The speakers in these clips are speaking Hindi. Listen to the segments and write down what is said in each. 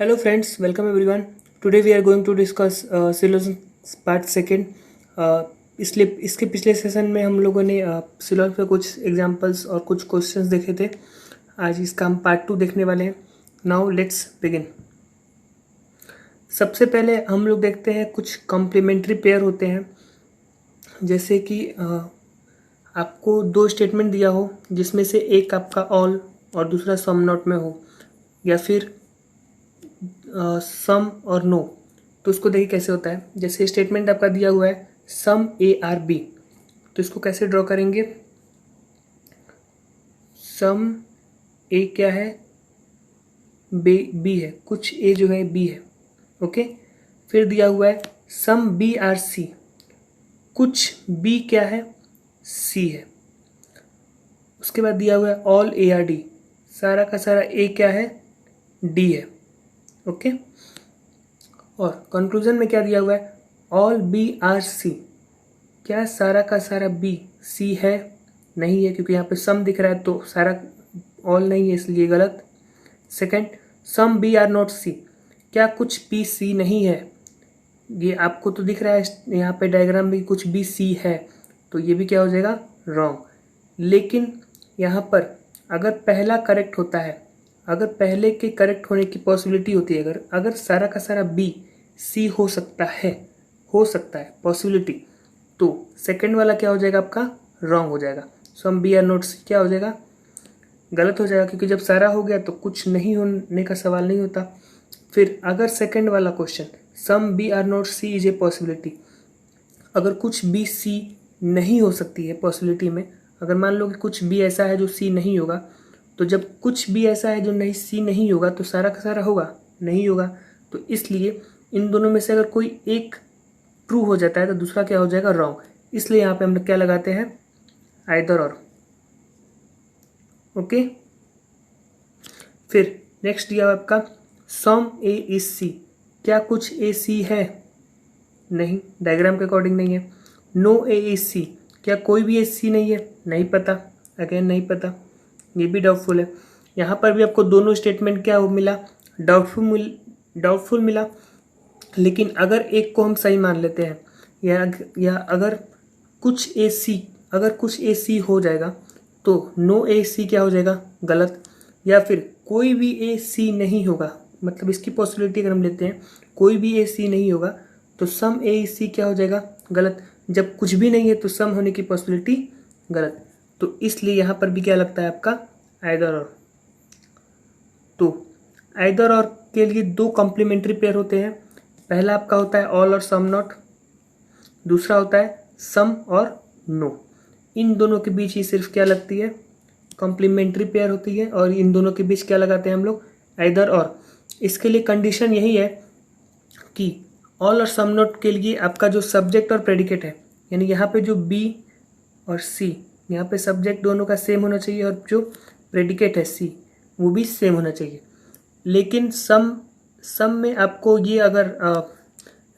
Hello friends, welcome everyone. Today we are going to discuss Ceylon part second. इसलिए इसके पिछले सेशन में हम लोगों ने सिलोन पे कुछ एग्जांपल्स और कुछ क्वेश्चंस देखे थे. आज इसका हम पार्ट 2 देखने वाले हैं. Now let's begin. सबसे पहले हम लोग देखते हैं कुछ कॉम्प्लीमेंट्री पेयर होते हैं. जैसे कि आपको दो स्टेटमेंट दिया हो जिसमें से एक आपका ऑल और दूसरा सम नॉट में हो, या फिर सम और नो. तो उसको देखिए कैसे होता है. जैसे स्टेटमेंट आपका दिया हुआ है सम ए आर बी, तो इसको कैसे ड्रॉ करेंगे. सम ए क्या है, बी है, कुछ ए जो है बी है. ओके. फिर दिया हुआ है सम बी आर सी, कुछ बी क्या है, सी है. उसके बाद दिया हुआ है ऑल ए आर डी, सारा का सारा ए क्या है, डी है. ओके. और कंक्लूजन में क्या दिया हुआ है ऑल बी आर सी, क्या सारा का सारा बी सी है, नहीं है, क्योंकि यहाँ पे सम दिख रहा है तो सारा ऑल नहीं है, इसलिए गलत. Second, some B are not C, क्या कुछ बी सी नहीं है. ये आपको तो दिख रहा है यहाँ पे डायग्राम में कुछ बी सी है, तो ये भी क्या हो जाएगा, रॉन्ग. लेकिन यहाँ पर अगर पहला करेक्ट होता है, अगर पहले के करेक्ट होने की पॉसिबिलिटी होती है, अगर सारा का सारा बी सी हो सकता है पॉसिबिलिटी, तो सेकंड वाला क्या हो जाएगा आपका, रॉन्ग हो जाएगा. सम बी आर नॉट सी क्या हो जाएगा, गलत हो जाएगा, क्योंकि जब सारा हो गया तो कुछ नहीं होने का सवाल नहीं होता. फिर अगर सेकंड वाला question some B are not C is A possibility, अगर कुछ बी सी नहीं हो सकती है पॉसिबिलिटी में, अगर मान लो कि कुछ बी ऐसा है जो सी नहीं होगा, तो जब कुछ भी ऐसा है जो नहीं सी नहीं होगा तो सारा का सारा होगा, नहीं होगा. तो इसलिए इन दोनों में से अगर कोई एक ट्रू हो जाता है तो दूसरा क्या हो जाएगा, रॉन्ग. इसलिए यहाँ पे हम क्या लगाते हैं, आइदर और. ओके. फिर नेक्स्ट दिया आपका सम ए इज सी, क्या कुछ ए सी है, नहीं, डायग्राम के अकॉर्डिंग नहीं है. नो ए इज सी, क्या कोई भी ए सी नहीं है, नहीं पता, अगेन नहीं पता, ये भी डाउटफुल है. यहाँ पर भी आपको दोनों स्टेटमेंट क्या मिला, डाउटफुल मिला. लेकिन अगर एक को हम सही मान लेते हैं, या अगर कुछ ए सी हो जाएगा तो नो ए सी क्या हो जाएगा, गलत. या फिर कोई भी ए सी नहीं होगा, मतलब इसकी पॉसिबिलिटी अगर हम लेते हैं कोई भी ए सी नहीं होगा तो सम ए सी क्या हो जाएगा, गलत. जब कुछ भी नहीं है तो सम होने की पॉसिबिलिटी गलत. तो इसलिए यहाँ पर भी क्या लगता है आपका, आइदर और. तो आइदर और के लिए दो कॉम्प्लीमेंट्री पेयर होते हैं. पहला आपका होता है ऑल और सम नॉट, दूसरा होता है सम और नो. इन दोनों के बीच ही सिर्फ क्या लगती है, कॉम्प्लीमेंट्री पेयर होती है, और इन दोनों के बीच क्या लगाते हैं हम लोग, आइदर और. इसके लिए कंडीशन यही है कि ऑल और सम नॉट के लिए आपका जो सब्जेक्ट और प्रेडिकेट है, यानी यहाँ पे जो बी और सी, यहाँ पे सब्जेक्ट दोनों का सेम होना चाहिए और जो प्रेडिकेट है सी वो भी सेम होना चाहिए. लेकिन सम में आपको ये अगर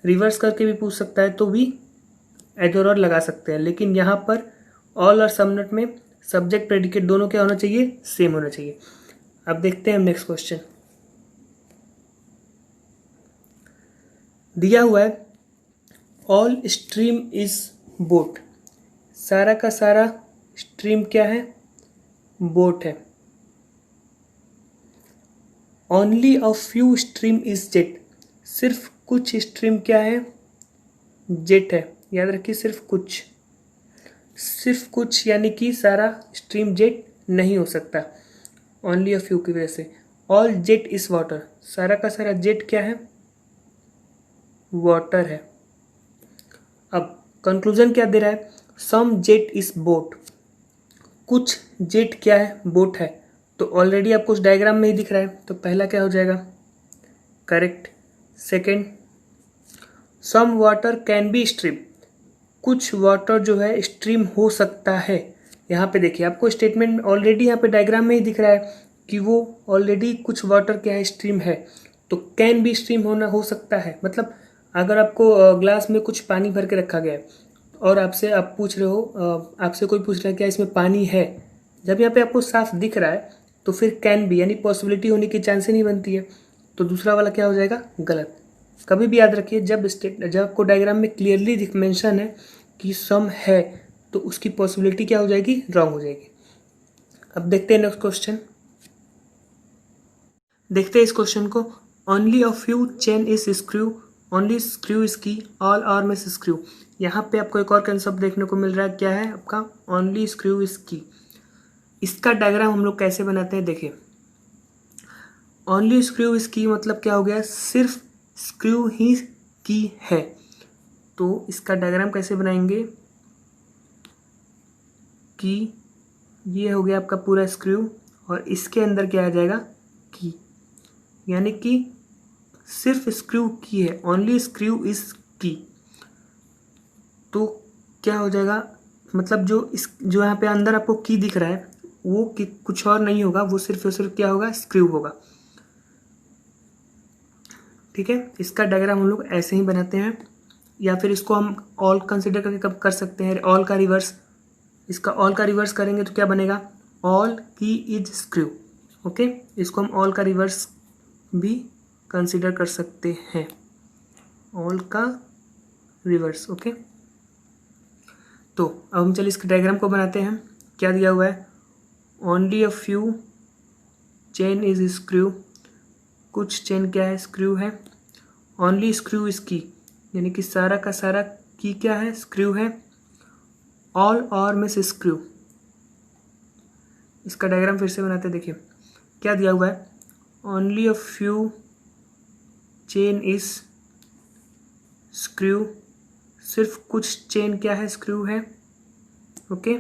रिवर्स करके भी पूछ सकता है तो भी आइदर और लगा सकते हैं. लेकिन यहाँ पर ऑल और सम नॉट में सब्जेक्ट प्रेडिकेट दोनों क्या होना चाहिए, सेम होना चाहिए. अब देखते हैं हम नेक्स्ट क्वेश्चन. दिया हुआ है ऑल स्ट्रीम इज बोट, सारा का सारा स्ट्रीम क्या है, बोट है. Only a few stream is jet, सिर्फ कुछ स्ट्रीम क्या है, जेट है. याद रखिए सिर्फ कुछ यानी कि सारा स्ट्रीम जेट नहीं हो सकता, ओनली अ फ्यू की वजह से. ऑल जेट इज वाटर, सारा का सारा जेट क्या है, वाटर है. अब कंक्लूजन क्या दे रहा है, सम जेट इज बोट, कुछ जेट क्या है, बोट है. तो ऑलरेडी आपको उस डायग्राम में ही दिख रहा है, तो पहला क्या हो जाएगा, correct. Second, some water can be stream, कुछ वाटर जो है स्ट्रीम हो सकता है. यहाँ पे देखिए आपको स्टेटमेंट ऑलरेडी यहाँ पे डायग्राम में ही दिख रहा है कि वो ऑलरेडी कुछ वाटर क्या है, स्ट्रीम है. तो कैन बी स्ट्रीम हो सकता है, मतलब अगर आपको ग्लास में कुछ पानी भर के रखा गया है और आप पूछ रहे हो, आपसे कोई पूछ रहा है क्या इसमें पानी है, जब यहाँ पे आपको साफ दिख रहा है तो फिर कैन बी यानी पॉसिबिलिटी होने की चांस ही नहीं बनती है. तो दूसरा वाला क्या हो जाएगा, गलत। कभी भी याद रखिए, जब आपको डायग्राम में क्लियरली मेंशन है कि सम है तो उसकी पॉसिबिलिटी क्या हो जाएगी, रॉन्ग हो जाएगी। अब देखते हैं नेक्स्ट क्वेश्चन। देखते हैं इस क्वेश्चन को। Only a few chain is screw, only screw is की, ऑल आर्म इज स्क्रू। यहाँ पे आपको एक और कंसेप्ट देखने को मिल रहा है, क्या है आपका, ओनली स्क्रू इज की। इसका डायग्राम हम लोग कैसे बनाते हैं, देखिए। ओनली स्क्रू इज की मतलब क्या हो गया, सिर्फ स्क्रू ही की है। तो इसका डायग्राम कैसे बनाएंगे कि ये हो गया आपका पूरा स्क्रू और इसके अंदर क्या आ जाएगा, की, यानी कि सिर्फ स्क्रू की है, ओनली स्क्रू इज की। तो क्या हो जाएगा, मतलब जो यहाँ पे अंदर आपको की दिख रहा है वो की कुछ और नहीं होगा, वो सिर्फ और सिर्फ क्या होगा, स्क्रू होगा। ठीक है, इसका डायग्राम हम लोग ऐसे ही बनाते हैं, या फिर इसको हम ऑल कंसिडर करके कब कर सकते हैं, ऑल का रिवर्स। इसका ऑल का रिवर्स करेंगे तो क्या बनेगा, ऑल की इज स्क्रू। ओके, इसको हम ऑल का रिवर्स भी कंसिडर कर सकते हैं, ऑल का रिवर्स। ओके, तो अब हम चलिए इसके डायग्राम को बनाते हैं। क्या दिया हुआ है, only a few chain is screw, कुछ चेन क्या है, स्क्रू है। ओनली स्क्रू इज की, यानी कि सारा का सारा की क्या है, स्क्रू है। All arm is screw. इसका डायग्राम फिर से बनाते हैं, देखिए क्या दिया हुआ है, only a few chain is screw, सिर्फ कुछ चेन क्या है, स्क्रू है। ओके,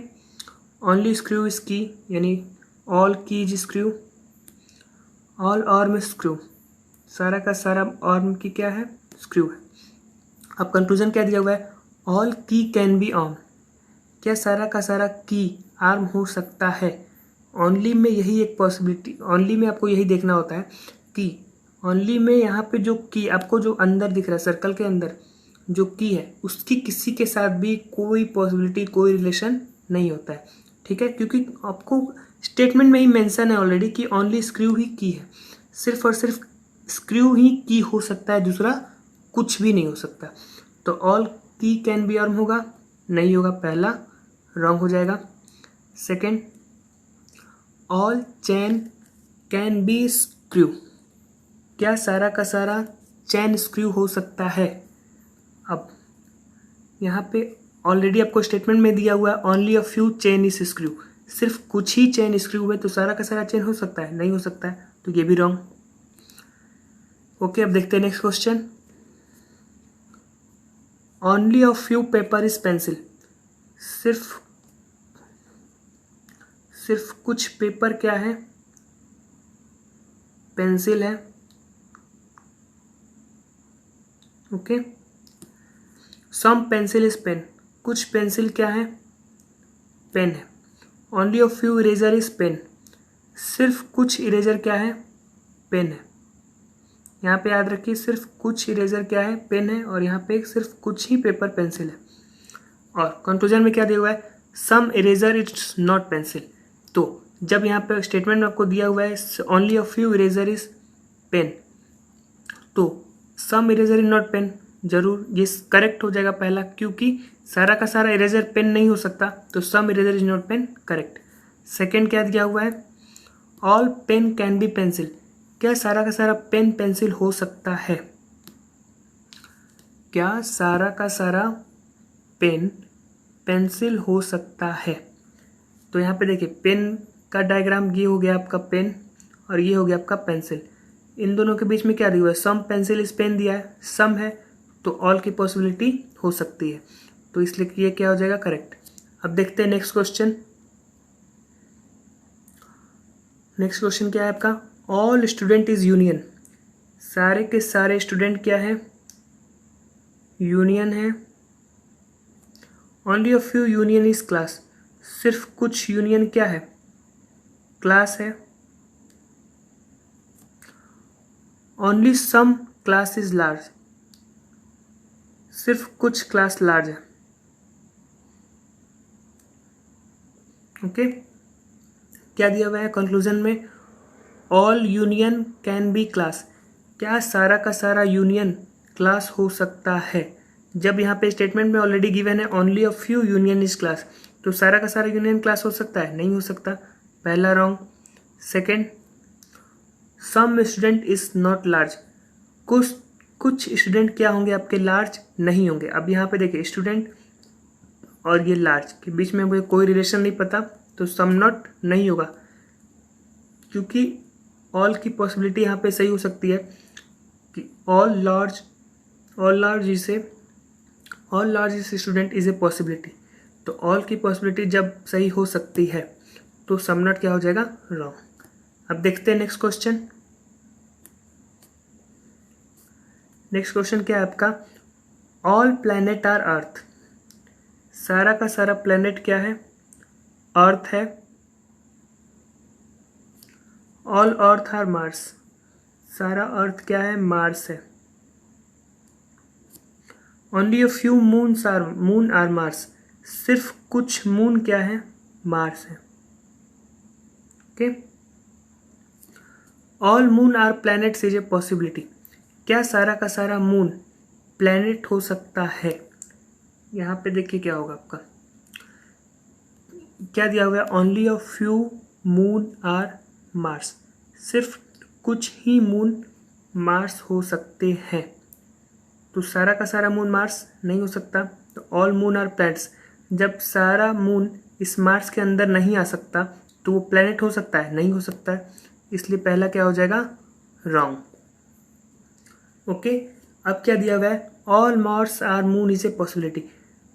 ओनली स्क्रू इज की, यानी ऑल की is screw. All arm screw, सारा का सारा आर्म की क्या है, स्क्रू है। अब कंक्लूजन क्या दिया हुआ है, ऑल की कैन बी आर्म, क्या सारा का सारा की आर्म हो सकता है। ओनली में यही एक पॉसिबिलिटी, ओनली में आपको यही देखना होता है कि ओनली में यहाँ पे जो की आपको जो अंदर दिख रहा है, सर्कल के अंदर जो की है उसकी किसी के साथ भी कोई पॉसिबिलिटी, कोई रिलेशन नहीं होता है। ठीक है, क्योंकि आपको स्टेटमेंट में ही मेंशन है ऑलरेडी कि ओनली स्क्रू ही की है, सिर्फ और सिर्फ स्क्रू ही की हो सकता है, दूसरा कुछ भी नहीं हो सकता। तो ऑल की कैन बी आर्म होगा, नहीं होगा, पहला रॉन्ग हो जाएगा। Second, all chain can be screw, क्या सारा का सारा चैन स्क्रू हो सकता है। अब यहाँ पे ऑलरेडी आपको स्टेटमेंट में दिया हुआ है only a few chain is screw, सिर्फ कुछ ही चेन स्क्रू हुए तो सारा का सारा चेन हो सकता है, नहीं हो सकता है, तो ये भी रॉन्ग। ओके, अब देखते हैं next question. Only a few paper is pencil, सिर्फ कुछ पेपर क्या है, पेंसिल है। Okay, some pencil is pen, कुछ पेंसिल क्या है, पेन है। Only a few eraser is pen, सिर्फ कुछ इरेजर क्या है, पेन है। यहाँ पे याद रखिए सिर्फ कुछ इरेजर क्या है, पेन है, और यहाँ पे सिर्फ कुछ ही पेपर पेंसिल है। और कंक्लूजन में क्या दिया हुआ है, सम इरेजर इज नॉट पेंसिल। तो जब यहाँ पे स्टेटमेंट में आपको दिया हुआ है only a few eraser is pen, तो some eraser is not pen, जरूर ये करेक्ट हो जाएगा पहला, क्योंकि सारा का सारा इरेजर पेन नहीं हो सकता, तो some eraser is not pen, correct. Second क्या दिया हुआ है, all pen can be pencil, क्या सारा का सारा पेन पेंसिल हो सकता है, क्या सारा का सारा पेन पेंसिल हो सकता है। तो यहाँ पे देखिए पेन का डायग्राम ये हो गया आपका पेन, और ये हो गया आपका पेंसिल। इन दोनों के बीच में क्या दिया हुआ है, सम पेंसिल इस पेन दिया है, सम है तो ऑल की पॉसिबिलिटी हो सकती है, तो इसलिए ये क्या हो जाएगा, करेक्ट। अब देखते हैं नेक्स्ट क्वेश्चन। नेक्स्ट क्वेश्चन क्या है आपका, ऑल स्टूडेंट इज यूनियन, सारे के सारे स्टूडेंट क्या है, यूनियन है। Only a few union is class, सिर्फ कुछ यूनियन क्या है, क्लास है। Only some class is large, सिर्फ कुछ क्लास लार्ज है। ओके, क्या दिया हुआ है कंक्लूजन में, all union can be class, क्या सारा का सारा यूनियन क्लास हो सकता है? जब यहाँ पे स्टेटमेंट में ऑलरेडी गिवन है only a few union is class, तो सारा का सारा यूनियन क्लास हो सकता है? नहीं हो सकता, पहला wrong. Second, some student is not large, कुछ स्टूडेंट क्या होंगे आपके? लार्ज नहीं होंगे। अब यहाँ पे देखिए स्टूडेंट और ये लार्ज के बीच में मुझे कोई रिलेशन नहीं पता, तो सम नॉट नहीं होगा, क्योंकि ऑल की पॉसिबिलिटी यहाँ पे सही हो सकती है कि all large is student is a possibility, तो ऑल की पॉसिबिलिटी जब सही हो सकती है तो सम नॉट क्या हो जाएगा? रॉन्ग। अब देखते हैं नेक्स्ट क्वेश्चन। नेक्स्ट क्वेश्चन क्या है आपका? ऑल प्लैनेट आर अर्थ, सारा का सारा प्लैनेट क्या है? अर्थ है। ऑल अर्थ आर मार्स, सारा अर्थ क्या है? मार्स है। Only a few moon are Mars, सिर्फ कुछ मून क्या है? मार्स है। Okay. All moon are planets is A possibility, क्या सारा का सारा मून प्लैनेट हो सकता है? यहाँ पे देखिए क्या होगा आपका, क्या दिया हुआ है? Only a few moon are Mars, सिर्फ कुछ ही मून मार्स हो सकते हैं, तो सारा का सारा मून मार्स नहीं हो सकता। तो ऑल मून आर प्लैनेट्स, जब सारा मून इस मार्स के अंदर नहीं आ सकता तो वो प्लैनेट हो सकता है? नहीं हो सकता है, इसलिए पहला क्या हो जाएगा? रॉन्ग। ओके। अब क्या दिया हुआ है? All Mars are moon is A possibility.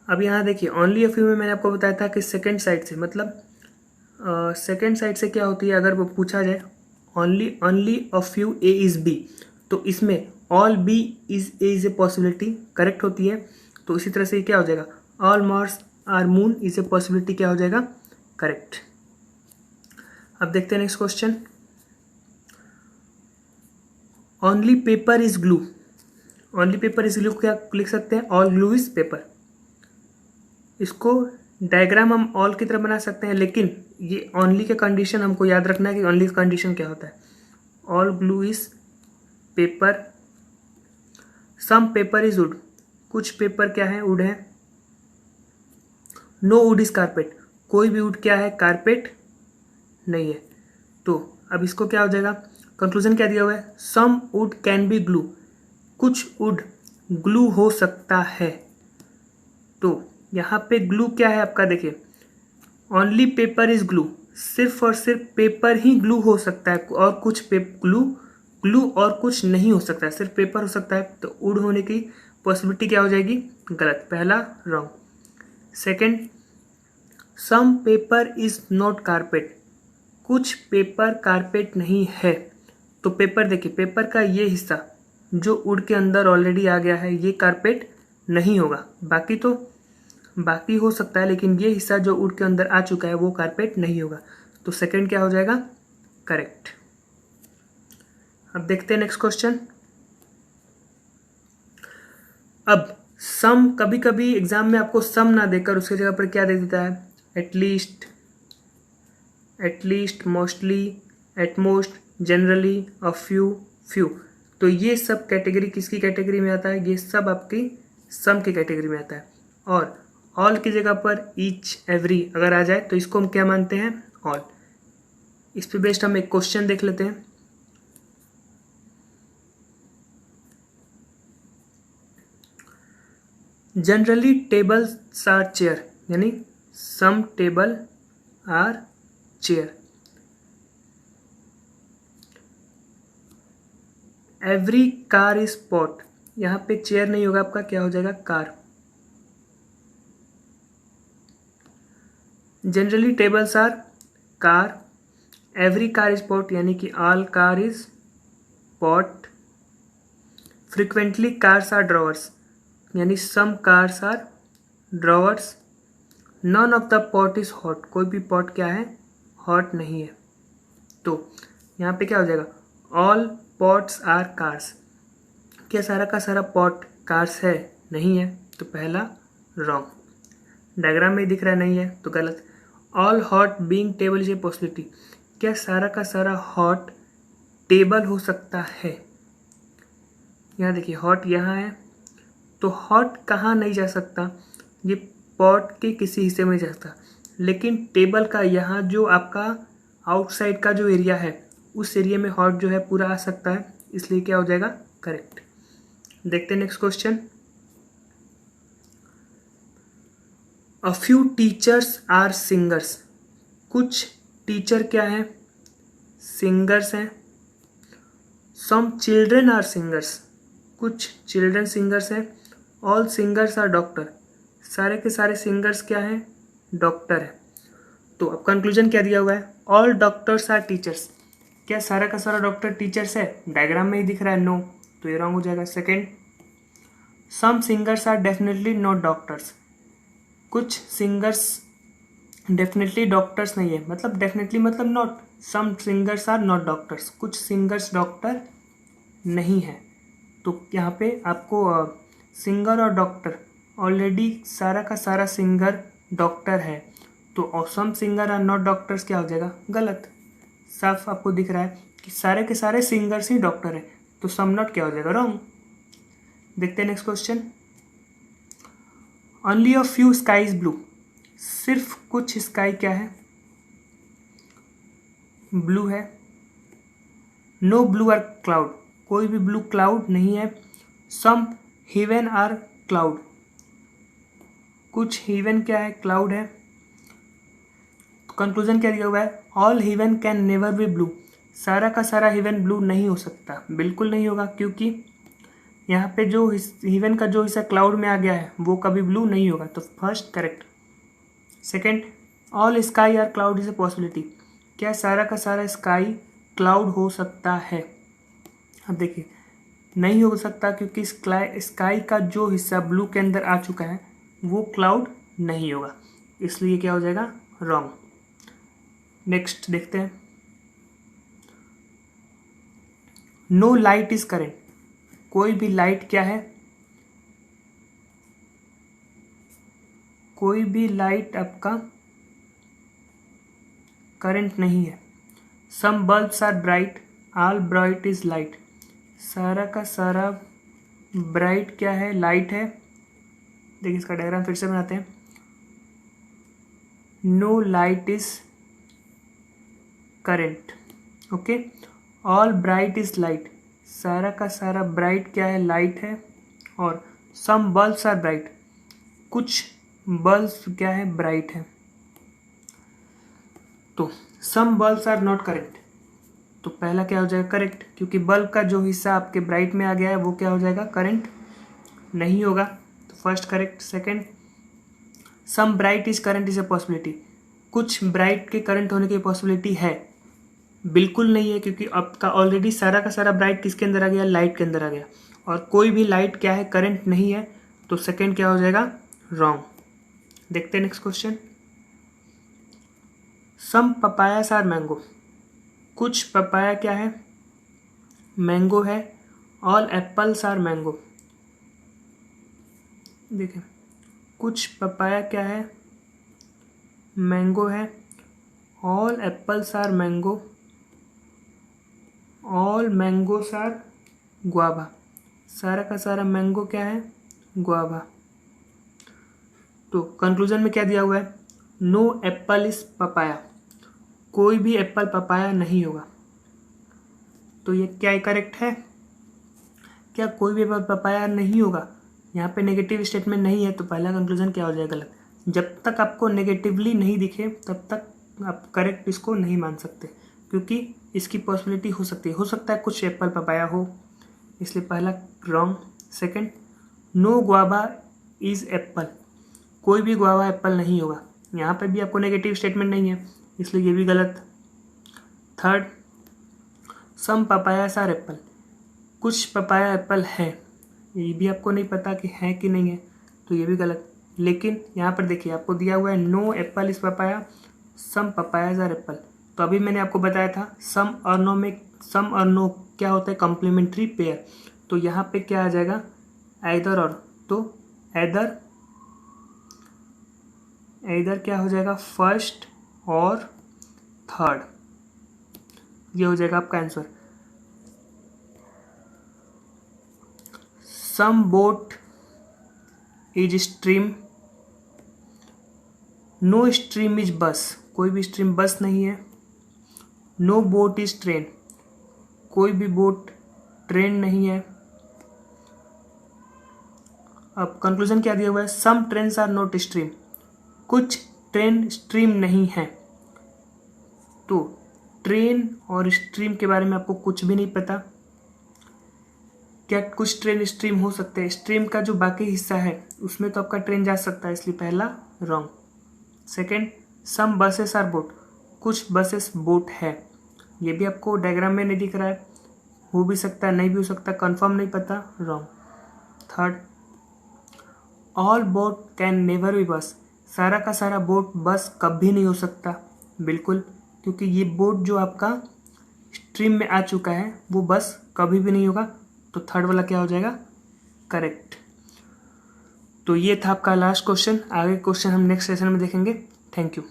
अब यहाँ देखिए ओनली अ फ्यू में मैंने आपको बताया था कि सेकेंड साइड से, मतलब सेकेंड साइड से क्या होती है? अगर वो पूछा जाए only a few A is B, तो इसमें all B is A possibility correct होती है। तो इसी तरह से क्या हो जाएगा? All Mars are moon is A possibility क्या हो जाएगा? करेक्ट। अब देखते हैं next question. Only paper is glue, only paper is glue क्या लिख सकते हैं? All glue is paper. इसको डायग्राम हम ऑल की तरह बना सकते हैं, लेकिन ये ओनली का कंडीशन हमको याद रखना है कि ओनली का कंडीशन क्या होता है। All glue is paper, some paper is wood, कुछ पेपर क्या है? वुड है। नो वुड इज कारपेट, कोई भी वुड क्या है? कारपेट नहीं है। तो अब इसको क्या हो जाएगा? कंक्लूजन क्या दिया हुआ है? सम वुड कैन बी ग्लू, कुछ वुड ग्लू हो सकता है। तो यहाँ पे ग्लू क्या है आपका? देखिए ओनली पेपर इज ग्लू, सिर्फ और सिर्फ पेपर ही ग्लू हो सकता है, और कुछ ग्लू और कुछ नहीं हो सकता है, सिर्फ पेपर हो सकता है। तो वुड होने की पॉसिबिलिटी क्या हो जाएगी? गलत, पहला wrong. Second, some paper is not carpet, कुछ पेपर कारपेट नहीं है। तो पेपर देखिए, पेपर का ये हिस्सा जो वुड के अंदर ऑलरेडी आ गया है ये कारपेट नहीं होगा, बाकी हो सकता है, लेकिन ये हिस्सा जो वुड के अंदर आ चुका है वो कारपेट नहीं होगा। तो सेकंड क्या हो जाएगा? करेक्ट। अब देखते हैं नेक्स्ट क्वेश्चन। अब सम, कभी कभी एग्जाम में आपको सम ना देकर उसकी जगह पर क्या दे देता है? At least, mostly, at most, generally, a few. तो ये सब कैटेगरी किसकी कैटेगरी में आता है? ये सब आपकी सम की कैटेगरी में आता है। और ऑल की जगह पर ईच, एवरी अगर आ जाए तो इसको हम क्या मानते हैं? ऑल। इस पे बेस्ड हम एक क्वेश्चन देख लेते हैं। जनरली टेबल्स आर चेयर, यानी some table are chair. Every car is pot, यहाँ पे चेयर नहीं होगा आपका, क्या हो जाएगा? Car. Generally tables are car, every car is pot, यानी कि all car is pot. Frequently cars are drawers, यानी some cars are drawers. None of the pot is hot, कोई भी पॉट क्या है? हॉट नहीं है। तो यहाँ पे क्या हो जाएगा? ऑल पॉट्स आर कार्स, क्या सारा का सारा पॉट कार्स है? नहीं है, तो पहला रॉन्ग। डायग्राम में दिख रहा नहीं है तो गलत। All hot being table is a possibility, क्या सारा का सारा हॉट टेबल हो सकता है? यहाँ देखिए हॉट यहाँ है, तो हॉट कहाँ नहीं जा सकता, ये पॉट के किसी हिस्से में जा सकता, लेकिन टेबल का यहाँ जो आपका आउटसाइड का जो एरिया है उस एरिया में हॉट जो है पूरा आ सकता है, इसलिए क्या हो जाएगा करेक्ट। देखते हैं next question. A few teachers are singers, कुछ टीचर क्या हैं, सिंगर्स हैं। सम चिल्ड्रेन आर सिंगर्स, कुछ चिल्ड्रन सिंगर्स हैं। ऑल सिंगर्स आर डॉक्टर, सारे के सारे सिंगर्स क्या हैं, डॉक्टर है। तो अब कंक्लूजन क्या दिया हुआ है, ऑल डॉक्टर्स आर टीचर्स, क्या सारा का सारा डॉक्टर टीचर्स है, डायग्राम में ही दिख रहा है नो, तो ये रॉन्ग हो जाएगा। Second, some singers are definitely not doctors, कुछ सिंगर्स डेफिनेटली डॉक्टर्स नहीं है, मतलब डेफिनेटली मतलब not, some singers are not doctors, कुछ सिंगर्स डॉक्टर नहीं है। तो यहाँ पे आपको सिंगर और डॉक्टर, ऑलरेडी सारा का सारा सिंगर डॉक्टर है, तो सम सिंगर आर नॉट डॉक्टर्स क्या हो जाएगा गलत। साफ आपको दिख रहा है कि सारे के सारे सिंगर्स ही डॉक्टर है, तो सम नॉट क्या हो जाएगा रॉन्ग। देखते हैं next question. Only a few sky is blue, सिर्फ कुछ स्काई क्या है, ब्लू है। नो ब्लू आर क्लाउड, कोई भी ब्लू क्लाउड नहीं है। सम हेवन आर क्लाउड, कुछ हेवन क्या है, क्लाउड है। कंक्लूजन क्या दिया हुआ है, all heaven can never be blue, सारा का सारा हेवन ब्लू नहीं हो सकता, बिल्कुल नहीं होगा, क्योंकि यहाँ पे जो हेवन का जो हिस्सा क्लाउड में आ गया है वो कभी ब्लू नहीं होगा, तो first correct. Second, all sky are cloud is A possibility, क्या सारा का सारा स्काई क्लाउड हो सकता है। अब देखिए नहीं हो सकता, क्योंकि स्काई का जो हिस्सा ब्लू के अंदर आ चुका है वो क्लाउड नहीं होगा, इसलिए क्या हो जाएगा रॉन्ग। नेक्स्ट देखते हैं। नो लाइट इज करेंट, कोई भी लाइट क्या है, कोई भी लाइट आपका करंट नहीं है। Some bulbs are bright, all bright is light, सारा का सारा ब्राइट क्या है, लाइट है। देखिए इसका डायग्राम फिर से बनाते हैं। No light is current, okay. All bright is light, सारा का सारा ब्राइट क्या है, लाइट है। और सम बल्ब्स आर ब्राइट, कुछ बल्ब्स क्या है, ब्राइट है। तो some bulbs are not correct, तो पहला क्या हो जाएगा करेक्ट, क्योंकि बल्ब का जो हिस्सा आपके ब्राइट में आ गया है वो क्या हो जाएगा करंट नहीं होगा, तो first correct. Second, some bright is current is A possibility, कुछ ब्राइट के करंट होने की पॉसिबिलिटी है, बिल्कुल नहीं है, क्योंकि आपका ऑलरेडी सारा का सारा ब्राइट किसके अंदर आ गया, लाइट के अंदर आ गया, और कोई भी लाइट क्या है करंट नहीं है, तो सेकंड क्या हो जाएगा रॉन्ग। देखते हैं next question. Some papayas are mango, कुछ पपाया क्या है, मैंगो है। ऑल एप्पल्स आर मैंगो, देखिए कुछ पपाया क्या है, मैंगो है। All apples are mango, all mangoes are guava, सारा का सारा मैंगो क्या है, गुआवा। तो कंक्लूजन में क्या दिया हुआ है, नो एप्पल इज पपाया, कोई भी एप्पल पपाया नहीं होगा, तो ये क्या करेक्ट है, क्या कोई भी एप्पल पपाया नहीं होगा, यहाँ पे नेगेटिव स्टेटमेंट नहीं है, तो पहला कंक्लूजन क्या हो जाएगा गलत। जब तक आपको नेगेटिवली नहीं दिखे तब तक आप करेक्ट इसको नहीं मान सकते, क्योंकि इसकी पॉसिबिलिटी हो सकता है कुछ एप्पल पपाया हो, इसलिए पहला wrong. Second, no guava is apple, कोई भी गुआवा एप्पल नहीं होगा, यहाँ पे भी आपको नेगेटिव स्टेटमेंट नहीं है, इसलिए ये भी गलत। Third, some papayas are apple, कुछ पपाया एप्पल है, ये भी आपको नहीं पता कि है कि नहीं है, तो ये भी गलत। लेकिन यहाँ पर देखिए आपको दिया हुआ है no apple is papaya, some papayas are apple, तो अभी मैंने आपको बताया था सम और नो में, सम और नो क्या होता है कॉम्प्लीमेंट्री पेयर, तो यहाँ पे क्या आ जाएगा ऐदर और, तो ऐदर क्या हो जाएगा फर्स्ट और थर्ड, ये हो जाएगा आपका answer. Some boat is stream, no stream is bus, कोई भी स्ट्रीम बस नहीं है। नो बोट इज ट्रेन, कोई भी बोट ट्रेन नहीं है। अब कंक्लूजन क्या दिया हुआ है, सम ट्रेन्स आर नॉट स्ट्रीम, कुछ ट्रेन स्ट्रीम नहीं है। तो ट्रेन और स्ट्रीम के बारे में आपको कुछ भी नहीं पता। क्या कुछ ट्रेन स्ट्रीम हो सकते हैं, स्ट्रीम का जो बाकी हिस्सा है उसमें तो आपका ट्रेन जा सकता है, इसलिए पहला wrong. Second, some buses are boat, कुछ बसेस बोट है, ये भी आपको डायग्राम में नहीं दिख रहा है, हो भी सकता है नहीं भी हो सकता, कंफर्म नहीं पता, wrong. Third, all boat can never B बस, सारा का सारा बोट बस कभी नहीं हो सकता, बिल्कुल, क्योंकि ये बोट जो आपका स्ट्रीम में आ चुका है वो बस कभी भी नहीं होगा। तो थर्ड वाला क्या हो जाएगा, करेक्ट। तो ये था आपका लास्ट क्वेश्चन, आगे क्वेश्चन हम नेक्स्ट सेशन में देखेंगे। Thank you.